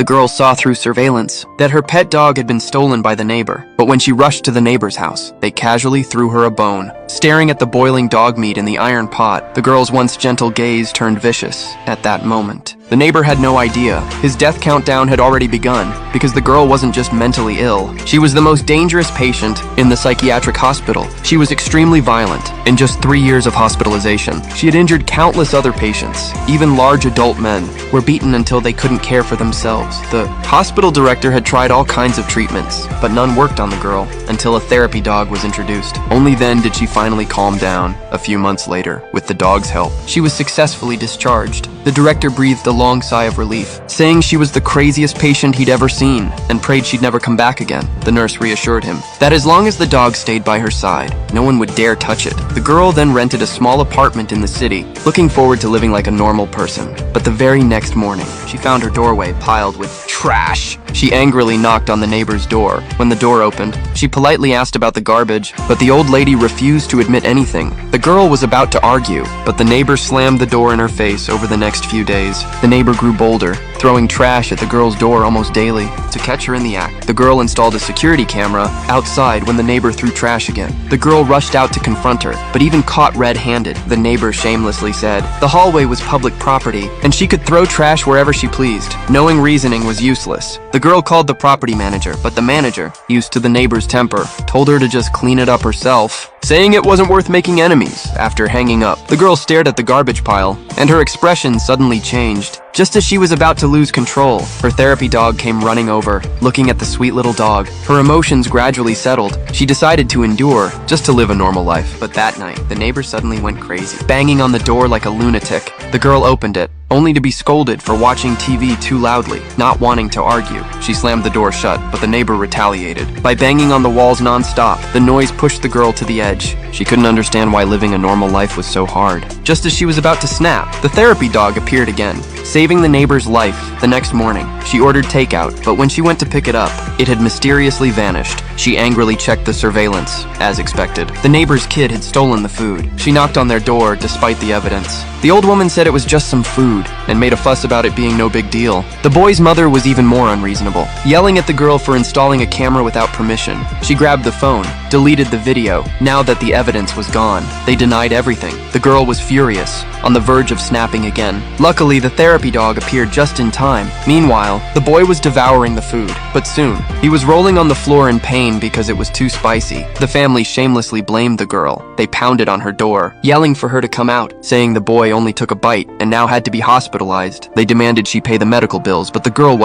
The girl saw through surveillance that her pet dog had been stolen by the neighbor, but when she rushed to the neighbor's house, they casually threw her a bone. Staring at the boiling dog meat in the iron pot, the girl's once gentle gaze turned vicious at that moment. The neighbor had no idea. His death countdown had already begun, because the girl wasn't just mentally ill. She was the most dangerous patient in the psychiatric hospital. She was extremely violent. In just 3 years of hospitalization, she had injured countless other patients. Even large adult men were beaten until they couldn't care for themselves. The hospital director had tried all kinds of treatments, but none worked on the girl until a therapy dog was introduced. Only then did she finally calm down. A few months later, with the dog's help, she was successfully discharged. The director breathed a long sigh of relief, saying she was the craziest patient he'd ever seen and prayed she'd never come back again. The nurse reassured him that as long as the dog stayed by her side, no one would dare touch it. The girl then rented a small apartment in the city, looking forward to living like a normal person. But the very next morning, she found her doorway piled with trash. She angrily knocked on the neighbor's door. When the door opened, she politely asked about the garbage, but the old lady refused to admit anything. The girl was about to argue, but the neighbor slammed the door in her face. Over the next few days, the neighbor grew bolder, throwing trash at the girl's door almost daily. To catch her in the act, the girl installed a security camera outside when the neighbor threw trash again. The girl rushed out to confront her, but even caught red-handed, the neighbor shamelessly said the hallway was public property, and she could throw trash wherever she pleased. Knowing reasoning was useless. The girl called the property manager, but the manager, used to the neighbor's temper, told her to just clean it up herself, saying it wasn't worth making enemies. After hanging up, the girl stared at the garbage pile, and her expression suddenly changed. Just as she was about to lose control, her therapy dog came running over, looking at the sweet little dog. Her emotions gradually settled. She decided to endure, just to live a normal life. But that night, the neighbor suddenly went crazy, banging on the door like a lunatic. The girl opened it, only to be scolded for watching TV too loudly, not wanting to argue. She slammed the door shut, but the neighbor retaliated by banging on the walls non-stop. The noise pushed the girl to the edge. She couldn't understand why living a normal life was so hard. Just as she was about to snap, the therapy dog appeared again, saving the neighbor's life. The next morning, she ordered takeout, but when she went to pick it up, it had mysteriously vanished. She angrily checked the surveillance. As expected, the neighbor's kid had stolen the food. She knocked on their door despite the evidence. The old woman said it was just some food and made a fuss about it being no big deal. The boy's mother was even more unreasonable, yelling at the girl for installing a camera without permission. She grabbed the phone, deleted the video. Now that the evidence was gone, they denied everything. The girl was furious, on the verge of snapping again. Luckily, the therapy dog appeared just in time. Meanwhile, the boy was devouring the food, but soon, he was rolling on the floor in pain because it was too spicy. The family shamelessly blamed the girl. They pounded on her door, yelling for her to come out, saying the boy only took a bite and now had to be hospitalized. They demanded she pay the medical bills, but the girl wasn't